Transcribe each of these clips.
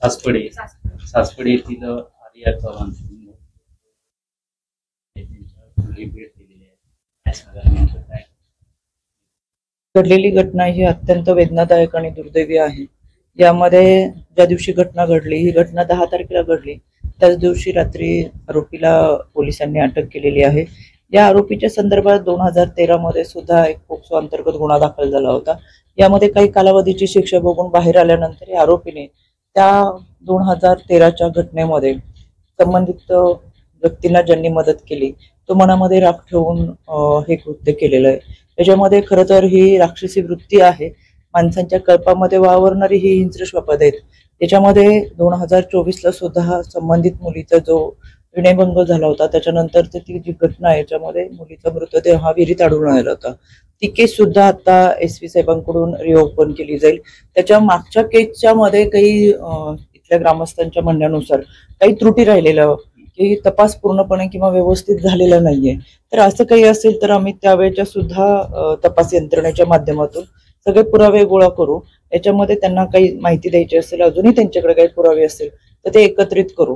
सासपडे येथील आर्या चव्हाण घडलेली घटना ही अत्यंत वेदनादायक आणि दुर्दैवी आहे। यामध्ये ज्या दिवशी घटना घडली, ही घटना 10 तारखेला घडली, त्याच दिवशी रात्री आरोपीला पोलिसांनी अटक केलेली आहे। या आरोपीच्या संदर्भात 2013 मध्ये सुद्धा एक पोक्सो अंतर्गत गुन्हा दाखल झाला होता। यामध्ये काही कालावधीची शिक्षा भोगून बाहेर आल्यानंतर या आरोपीने त्या 2013च्या घटनेमध्ये संबंधित व्यक्तींना ज्यांनी मदत केली तो मनामध्ये राग ठेवून हे कृत्य केलेलं आहे। याच्यामध्ये खरं तर ही राक्षसी वृत्ती आहे, माणसांच्या कल्पामध्ये वावरणारी ही हिंस्र स्वभाव आहेत। त्याच्यामध्ये 2024ला सुद्धा संबंधित मुलीचा जो विनयभंग झाला होता, त्याच्यानंतर ती जी घटना आहे याच्यामध्ये मुलीचा मृतदेह हा विहिरीत आढळून आला होता। ती केस सुद्धा आता SV साहेबांकडून रिओपन केली जाईल। त्याच्या मागच्या केसच्या मध्ये काही इथल्या ग्रामस्थांच्या म्हणण्यानुसार काही त्रुटी राहिलेल्या की तपास पूर्णपणे किंवा व्यवस्थित झालेला नाहीये। तर असं काही असेल तर आम्ही त्यावेळेच्या सुद्धा तपास यंत्रणेच्या माध्यमातून सगळे पुरावे गोळा करू। याच्यामध्ये त्यांना काही माहिती द्यायची असेल, अजूनही त्यांच्याकडे काही पुरावे असेल तर ते एकत्रित करू।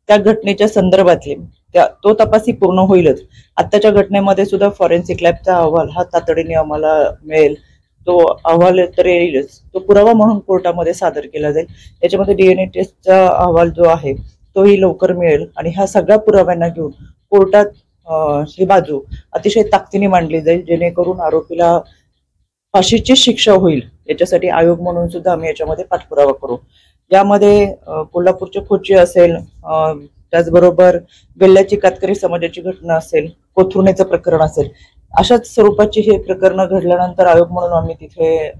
त्या घटनेच्या संदर्भातले तो तपासही पूर्ण होईलच। आताच्या घटनेमध्ये सुद्धा फॉरेन्सिक लॅबचा अहवाल हा तातडीने आम्हाला मिळेल, तो अहवाल तर येईलच, तो पुरावा म्हणून कोर्टामध्ये सादर केला जाईल। याच्यामध्ये DNA टेस्टचा अहवाल जो आहे तोही लवकर मिळेल आणि ह्या सगळ्या पुराव्यांना घेऊन कोर्टात ही बाजू अतिशय ताकदीने मांडली जाईल, जेणेकरून आरोपीला फाशीची शिक्षा होईल। याच्यासाठी आयोग म्हणून सुद्धा आम्ही याच्यामध्ये पाठपुरावा करू। यामध्ये कोल्हापूरचे खोची असेल, त्याचबरोबर बेल्ल्याची कातकरी समाजाची घटना असेल, कोथरुणेचं प्रकरण असेल, अशाच स्वरूपाची हे प्रकरण घडल्यानंतर आयोग म्हणून आम्ही तिथे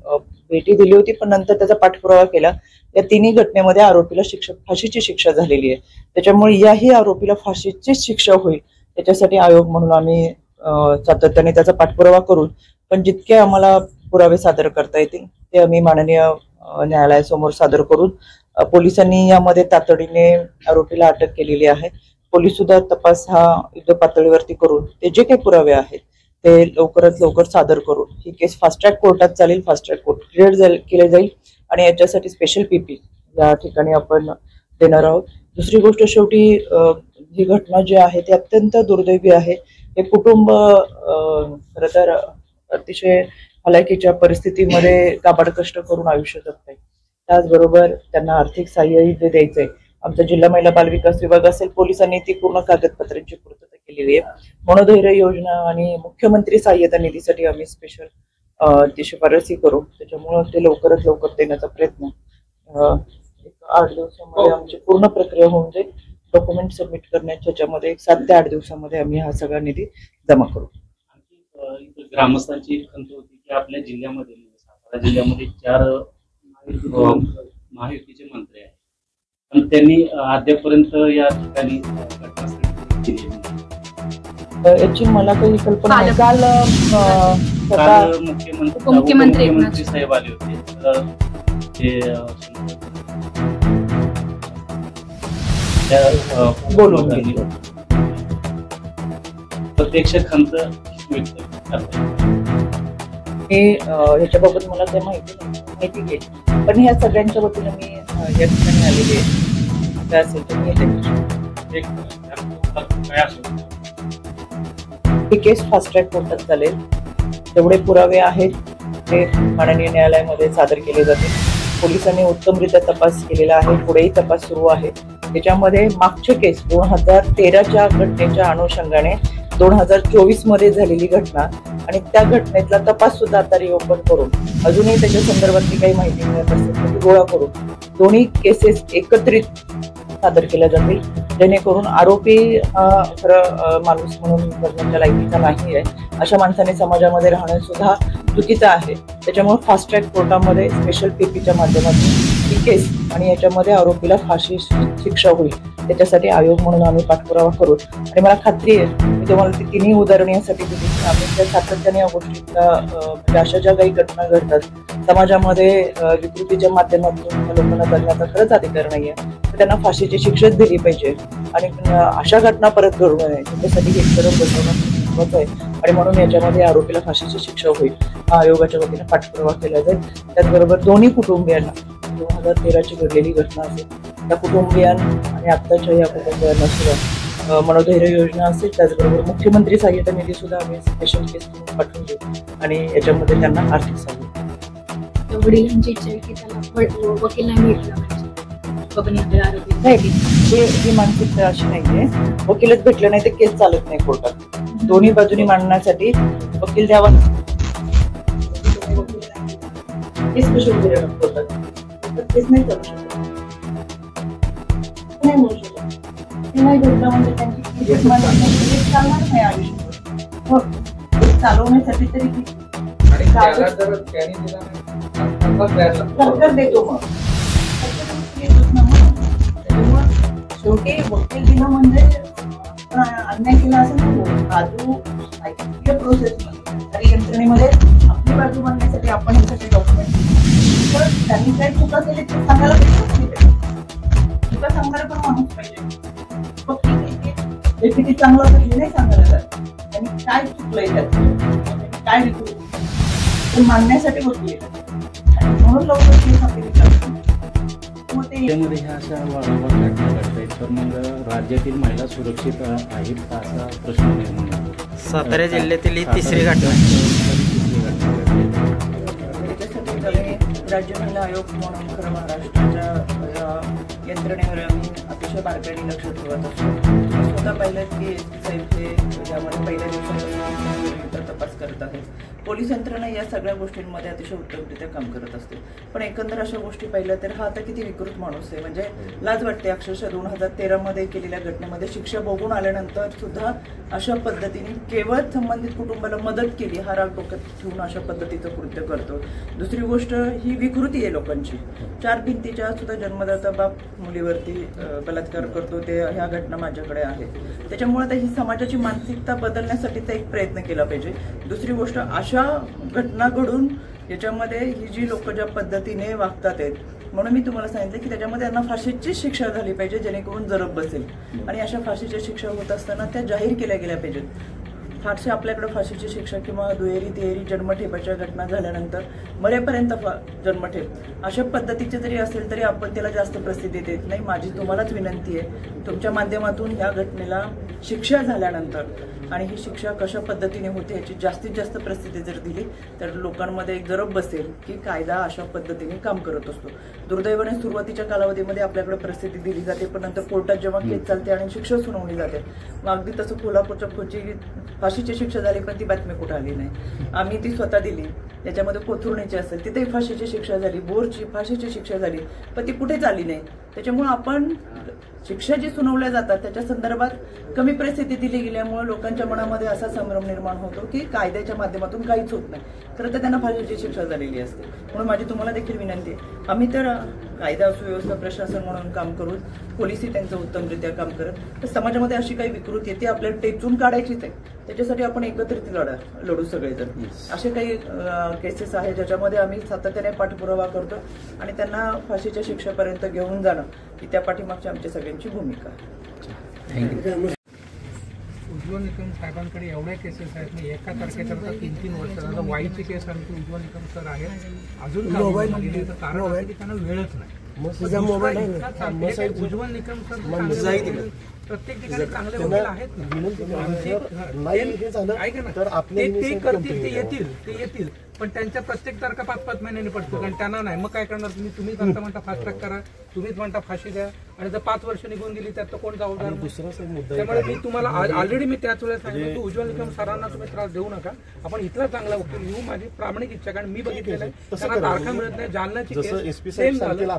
भेटी दिली होती, पण नंतर त्याचा पाठपुरावा केला। या तिन्ही घटनेमध्ये आरोपीला फाशीची शिक्षा झालेली आहे। त्याच्यामुळे याही आरोपीला फाशीची शिक्षा होईल याच्यासाठी आयोग म्हणून आम्ही सातत्याने त्याचा पाठपुरावा करू। पण जितके आम्हाला पुरावे सादर करता येतील ते आम्ही माननीय न्यायालयासमोर सादर करून पोलिसांनी यामध्ये तातडीने आरोपीला अटक केलेली आहे। पोलीस सुद्धा तपास हा युद्ध पातळीवरती करून ते जे काही पुरावे आहेत ते लवकरात लवकर सादर करून ही केस फास्ट ट्रॅक कोर्टात चालेल, फास्ट ट्रॅक कोर्ट क्लिअर केले जाईल आणि याच्यासाठी स्पेशल PP या ठिकाणी आपण देणार आहोत। दुसरी गोष्ट, शेवटी ही घटना जी आहे ती अत्यंत दुर्दैवी आहे। हे कुटुंब खरं तर अतिशय हलाखीच्या परिस्थितीमध्ये काबाड कष्ट करून आयुष्य जगत आहे। त्याचबरोबर त्यांना आर्थिक सहाय्यही द्यायचंय। आमचा जिल्हा महिला बाल विकास विभाग असेल, पोलिसांनी ती पूर्ण कागदपत्रांची पूर्तता केलेली आहे। मनोधैर्य योजना आणि मुख्यमंत्री सहाय्यता निधीसाठी आम्ही स्पेशल ती शिफारसही करू। त्याच्यामुळे ते लवकरात लवकर देण्याचा प्रयत्न 8 दिवसामध्ये आमची पूर्ण प्रक्रिया होऊन जाईल। डॉक्युमेंट सबमिट करण्याच्या याच्यामध्ये 7 ते 8 दिवसामध्ये आम्ही हा सगळा निधी जमा करू। ग्रामस्थांची खंत होती की आपल्या जिल्ह्यामध्ये सातारा जिल्ह्यामध्ये 4 महायुतीचे मंत्री आहेत, पण त्यांनी अद्यापर्यंत या ठिकाणी याची मला काही कल्पना नाही। काल मुख्यमंत्री साहेब आले होते, बोलून प्रत्यक्ष खंत व्यक्त करतात। ह्याच्याबाबत मला काही माहिती घ्यायची, पण ह्या सगळ्यांच्या वतीने मी या ठिकाणी आलेली आहे। काय असेल तर मी ही केस फास्ट ट्रॅक कोर्टात चालेल। जेवढे पुरावे आहेत ते माननीय न्यायालयामध्ये सादर केले जातील। पोलिसांनी उत्तमरित्या तपास केलेला आहे, पुढेही तपास सुरू आहे। त्याच्यामध्ये मागचे केस 2013च्या घटनेच्या अनुषंगाने 2024 मध्ये झालेली घटना आणि त्या घटनेतला तपास सुद्धा आता रिओपन करून अजूनही त्याच्या संदर्भातली काही माहिती मिळत असेल तर गोळा करून दोन्ही केसेस एकत्रित सादर केल्या जातील, जेणेकरून आरोपी हा खरं माणूस म्हणून जगण्याच्या लायकीचा नाही आहे। अशा माणसाने समाजामध्ये राहणं सुद्धा चुकीचं आहे। त्याच्यामुळे फास्ट ट्रॅक कोर्टामध्ये स्पेशल PPच्या माध्यमातून ही केस आणि याच्यामध्ये आरोपीला फाशी शिक्षा होईल त्याच्यासाठी आयोग म्हणून आम्ही पाठपुरावा करू। आणि मला खात्री आहे, मी तुम्हाला ती तिन्ही उदाहरणे यासाठी दिली, आम्ही त्या सातत्याने या गोष्टीचा म्हणजे अशा ज्या काही घटना घडतात समाजामध्ये विकृतीच्या माध्यमातून लोकांना जगण्याचा खरंच अधिकार नाहीये, तर त्यांना फाशीची शिक्षाच दिली पाहिजे आणि अशा घटना परत घडू नये त्याच्यासाठी हे ठरवून बसवणं महत्त्वाचं आहे। आणि म्हणून याच्यामध्ये आरोपीला फाशीची शिक्षा होईल हा आयोगाच्या वतीने पाठपुरावा केला जाईल। त्याचबरोबर दोन्ही कुटुंबियांना 2013ची घडलेली घटना असेल त्या कुटुंबियांना आणि आत्ताच्या या कुटुंबियांना सुद्धा मनोधैर्य योजना असेल, त्याचबरोबर मुख्यमंत्री सहाय्यता निधी सुद्धा आम्ही स्पेशल केस म्हणून पाठवून देऊ आणि याच्यामध्ये त्यांना आर्थिक सहाय्य. वडिलांची इच्छा आहे की त्याला वकील नाही भेटला नाही, ही मानसिकता अशी नाहीये. वकीलच भेटलं नाही तर केस चालत नाही कोर्टात. दोन्ही बाजूनी मांडण्यासाठी वकील द्यावा. केस कशी उभी राहणार कोर्टात? केस नाही चालू शकत, नाही म्हणू शकत. ते नाही भेटलं म्हणजे त्यांची केस चालणार नाही आयुष्यभर. हो, चालवण्यासाठी तरी सरकार देतो. मग शेवटी वकील दिलं म्हणजे अन्याय केला असं नाही. बाजू प्रोसेस आणि यंत्रणेमध्ये आपली बाजू मांडण्यासाठी आपण सगळे डॉक्युमेंट तर त्यांनी काय चुका केली ते सांगायला पाहिजे. चुका सांगणारा पण माणूस पाहिजे. ते किती चांगलं होतं हे नाही सांगायला जात. त्यांनी काय चुकलंय त्यात, काय ते मांडण्यासाठी वकील म्हणून लवकर केस आपली त्यामध्ये ह्या अशा वारंवार घटना घडतायत, तर मग राज्यातील महिला सुरक्षित आहेत का असा प्रश्न निर्माण होतो. सातारा जिल्ह्यातील ही तिसरी घटना. राज्य महिला आयोग म्हणून खरं महाराष्ट्राच्या यंत्रणेवर आम्ही अतिशय बारकाईने लक्ष ठेवत असतो. तुम्ही स्वतः पाहिलं की साहेब हे यामध्ये पहिल्या दिवसापासून तपास करत आहेत. पोलीस यंत्रणा या सगळ्या गोष्टींमध्ये अतिशय उत्तमरित्या काम करत असते. पण एकंदर अशा गोष्टी पाहिल्या तर हा आता किती विकृत माणूस आहे. म्हणजे लाज वाटते. अक्षरशः 2013 मध्ये केलेल्या घटनेमध्ये शिक्षा भोगून आल्यानंतर सुद्धा अशा पद्धतीने केवळ संबंधित कुटुंबाला मदत केली हा राग डोक्यात ठेवून अशा पद्धतीचं कृत्य करतो. दुसरी गोष्ट ही विकृती आहे लोकांची. 4 भिंतीच्या सुद्धा जन्मदाता बाप मुलीवरती बलात्कार करतो. ते ह्या घटना माझ्याकडे आहेत. त्याच्यामुळे आता ही समाजाची मानसिकता बदलण्यासाठीचा एक प्रयत्न केला पाहिजे. दुसरी गोष्ट अशा घटना घडून याच्यामध्ये ही जी लोक ज्या पद्धतीने वागतात आहेत, म्हणून मी तुम्हाला सांगितलं की त्याच्यामध्ये त्यांना फाशीची शिक्षा झाली पाहिजे जेणेकरून जरब बसेल. आणि अशा फाशीच्या शिक्षा होत असताना त्या जाहीर केल्या गेल्या पाहिजेत. फारसे आपल्याकडे फाशीची शिक्षा किंवा दुहेरी तिहेरी जन्मठेपाच्या घटना झाल्यानंतर मरेपर्यंत जन्मठेप अशा पद्धतीचे जरी असेल तरी आपण त्याला जास्त प्रसिद्धी देत नाही. माझी तुम्हालाच विनंती आहे, तुमच्या माध्यमातून या घटनेला शिक्षा झाल्यानंतर आणि ही शिक्षा कशा पद्धतीने होते याची जास्तीत जास्त प्रसिद्धी जर दिली तर लोकांमध्ये एक जरब बसेल की कायदा अशा पद्धतीने काम करत असतो. दुर्दैवाने सुरुवातीच्या कालावधीमध्ये आपल्याकडे प्रसिद्धी दिली जाते, पण नंतर कोर्टात जेव्हा केस चालते आणि शिक्षा सुनावली जाते, मग अगदी तसं कोल्हापूरच्या खोची फाशीची शिक्षा झाली पण ती बातमी कुठं आली नाही. आम्ही ती स्वतः दिली. त्याच्यामध्ये कोथरूडची असेल तिथे फाशीची शिक्षा झाली, बोरची फाशीची शिक्षा झाली, पण ती कुठेच आली नाही. त्याच्यामुळे आपण शिक्षा जी सुनावल्या जातात त्याच्या संदर्भात कमी प्रसिद्धी दिली गेल्यामुळे लोकांच्या मनामध्ये असा संभ्रम निर्माण होतो की कायद्याच्या माध्यमातून काहीच होत नाही. खरं तर त्यांना फाशीची शिक्षा झालेली असते. म्हणून माझी तुम्हाला देखील विनंती आहे, आम्ही तर कायदा सुव्यवस्था प्रशासन म्हणून काम करून पोलिसही त्यांचं उत्तमरित्या काम करत, तर समाजामध्ये अशी काही विकृती येते आपल्याला टेचून काढायचीच आहे. त्याच्यासाठी आपण एकत्रित लढू सगळेजण. असे काही केसेस आहेत ज्याच्यामध्ये आम्ही सातत्याने पाठपुरावा करतो आणि त्यांना फाशीच्या शिक्षेपर्यंत घेऊन जाणं ही त्या पाठीमागची आमची सगळ्यांची भूमिका आहे. उज्ज्वल निकम साहेबांकडे एवढ्या केसेस आहेत ना, एका तारखेकरता 3-3 वर्ष वाईची केस आमची उज्ज्वल निकम सर आहेत. अजून कारण त्यांना वेळच नाही. उज्ज्वल निकम सर प्रत्येक ठिकाणी चांगले वकील आहेत ना, ते करतील, ते येतील पण त्यांच्या प्रत्येक तारखा 5-5 महिन्यांनी पडतो. कारण त्यांना नाही मग काय करणार तुम्हीच म्हणता फास्ट ट्रॅक करा, तुम्हीच म्हणता फाशी द्या आणि जर 5 वर्ष निघून गेली त्यात तर कोण जबाबदार. त्यामुळे मी तुम्हाला ऑलरेडी मी त्याच वेळेस सांगितलं की उज्ज्वल निकम सरांना तुम्ही त्रास देऊ नका. आपण इथला चांगला वकील येऊ, माझी प्रामाणिक इच्छा. कारण मी बघितलेलं आहे त्यांना तारखा मिळत नाही. जालन्याची सेम झालं.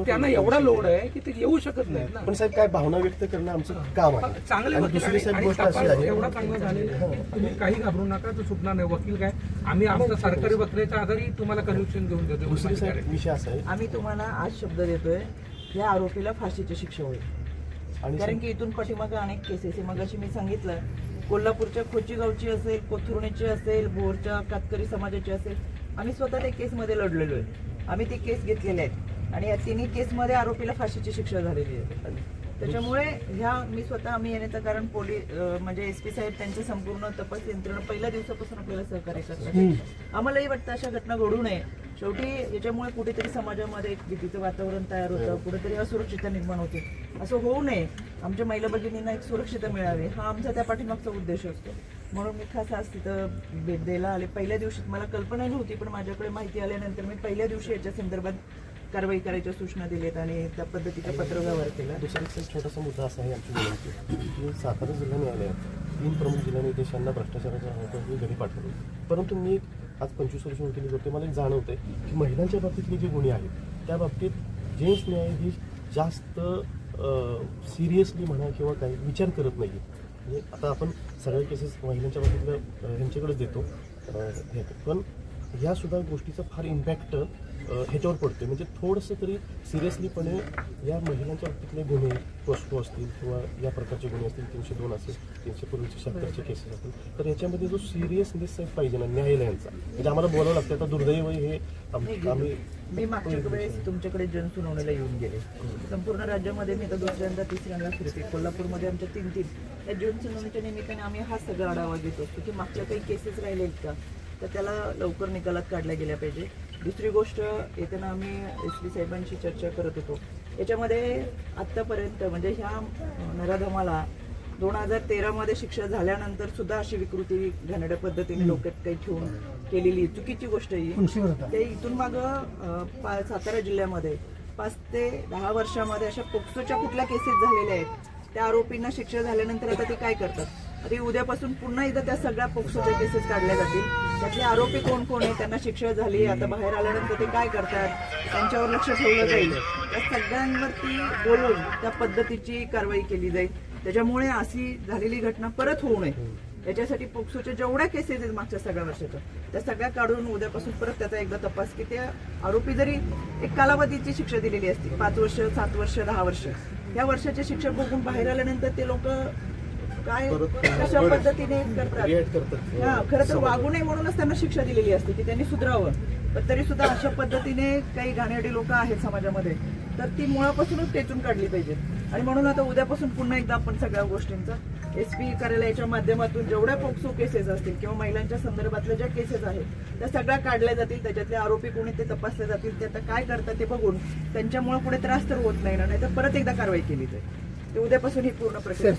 त्यांना एवढा लोड आहे की ते येऊ शकत नाही ना. पण साहेब काय भावना व्यक्त करणं आमचं काम आहे. चांगले एवढा चांगला झालेला आहे, तुम्ही काही घाबरू नका, तो सुटणार नाही. वकील काय आम्ही आमच्या सरकारी वकिलाच्या आधारे तुम्हाला कन्व्हिक्शन घेऊन देतो. विषय असा आहे, आम्ही तुम्हाला आज शब्द देतोय या आरोपीला फाशीची शिक्षा होईल. कारण की इथून पाठीमागे अनेक केसेस आहे. मगाशी मी सांगितलं कोल्हापूरच्या खोचीगावची असेल, कोथरूडची असेल, भोरच्या कातकरी समाजाची असेल, आम्ही स्वतः त्या केसमध्ये लढलेलो आहे. आम्ही ती केस घेतलेल्या आहेत आणि या तिन्ही केसमध्ये आरोपीला फाशीची शिक्षा झालेली आहे. त्याच्यामुळे मी स्वतः आम्ही येण्याचं कारण म्हणजे एसपी साहेब त्यांचे संपूर्ण तपास यंत्रणा पहिल्या दिवसापासून आपल्याला सहकार्य करतात. आम्हालाही वाटतं अशा घटना घडू नये. शेवटी याच्यामुळे कुठेतरी समाजामध्ये एक भीतीचं वातावरण तयार होतं, कुठेतरी असुरक्षितता निर्माण होते. असं होऊ नये, आमच्या महिला भगिनींना एक सुरक्षितता मिळावी हा आमचा त्या पाठीमागचा उद्देश असतो. म्हणून मी खास आज तिथं भेट द्यायला आले. पहिल्या दिवशी मला कल्पना नव्हती, पण माझ्याकडे माहिती आल्यानंतर मी पहिल्या दिवशी याच्या संदर्भात कारवाई करायच्या सूचना दिल्यात आणि त्या पद्धतीचा पत्रव्यवहार केला. दुसरा एक छोटासा मुद्दा असा आहे आमची विनंती की सातारा जिल्हा न्यायालयात 3 प्रमुख जिल्हा निर्देशांना भ्रष्टाचाराच्या आरोपांनी घरी पाठवले. परंतु मी आज 25 वर्ष वकिली करते, मला एक जाणवतंय की महिलांच्या बाबतीतले जे गुन्हे आहेत त्या बाबतीत जेंट्स न्यायाधीश जास्त सिरियसली म्हणा किंवा काही विचार करत नाही. म्हणजे आता आपण सगळ्या केसेस महिलांच्या बाबतीतल्या ह्यांच्याकडेच देतो, पण ह्या सुद्धा गोष्टीचा फार इम्पॅक्ट ह्याच्यावर पडतोय. म्हणजे थोडंसं तरी सिरियसलीपणे या महिलांच्या बाबतीतले गुन्हे वस्तू असतील किंवा या प्रकारचे गुन्हे असतील, 302 असेल, 376 केसेस असतील, तर याच्यामध्ये जो सिरियसनेस पाहिजे ना न्यायालयांचा, म्हणजे आम्हाला बोलावं लागतं. आता दुर्दैव हे मी मागच्या वेळेस तुमच्याकडे जनसुनावणीला येऊन गेले. संपूर्ण राज्यामध्ये मी आता दुसऱ्यांदा तिसऱ्यांदा फिरते. कोल्हापूरमध्ये आमच्या 3 या जनसुनावणीच्या निमित्ताने आम्ही हा सगळा आढावा घेत असतो की मागच्या काही केसेस राहिले आहेत का, तर त्याला लवकर निकालात काढल्या गेल्या पाहिजे. दुसरी गोष्ट, येताना आम्ही एसपी साहेबांशी चर्चा करत होतो. याच्यामध्ये आत्तापर्यंत म्हणजे ह्या नराधमाला 2013 शिक्षा झाल्यानंतर सुद्धा अशी विकृती घाणेरड्या पद्धतीने लोक काही ठेवून केलेली चुकीची गोष्ट ही. ते इथून मागं सातारा जिल्ह्यामध्ये 5 ते 10 वर्षामध्ये अशा पोक्सोच्या कुठल्या केसेस झालेल्या आहेत, त्या आरोपींना शिक्षा झाल्यानंतर आता ते काय करतात, आता उद्यापासून पुन्हा एकदा त्या सगळ्या पोक्सोच्या केसेस काढल्या जातील. त्यातले आरोपी कोण कोण आहे, त्यांना शिक्षा झाली, आता बाहेर आल्यानंतर ते काय करतात, त्यांच्यावर लक्ष ठेवलं जाईल. त्या सगळ्यांवरती बोलून त्या पद्धतीची कारवाई केली जाईल. त्याच्यामुळे अशी झालेली घटना परत होऊ नये याच्यासाठी पोक्सोच्या जेवढ्या केसेस आहेत मागच्या सगळ्या वर्षाच्या, त्या सगळ्या काढून उद्यापासून परत त्याचा एकदा तपास की त्या आरोपी जरी एक कालावधीची शिक्षा दिलेली असते, 5 वर्ष, 7 वर्ष, 10 वर्ष, या वर्षाची शिक्षा बघून बाहेर आल्यानंतर ते लोक काय कशा पद्धतीने करतात. खरं तर वागू नये म्हणूनच त्यांना शिक्षा दिलेली असते की त्यांनी सुधारावं. पण तरी सुद्धा अशा पद्धतीने काही घाणेरडी लोक आहेत समाजामध्ये, तर ती मुळापासूनच टेचून काढली पाहिजे. आणि म्हणून आता उद्यापासून पुन्हा एकदा आपण सगळ्या गोष्टींचा एसपी कार्यालयाच्या माध्यमातून जेवढ्या पोक्सो केसेस असतील किंवा महिलांच्या संदर्भातल्या ज्या केसेस आहेत त्या सगळ्या काढल्या जातील. त्याच्यातले आरोपी कोणी ते तपासले जातील. ते आता काय करतात ते बघून त्यांच्यामुळे पुढे त्रास तर होत नाही ना, नाही तर परत एकदा कारवाई केली जाईल. ते उद्यापासून ही पूर्ण प्रक्रिया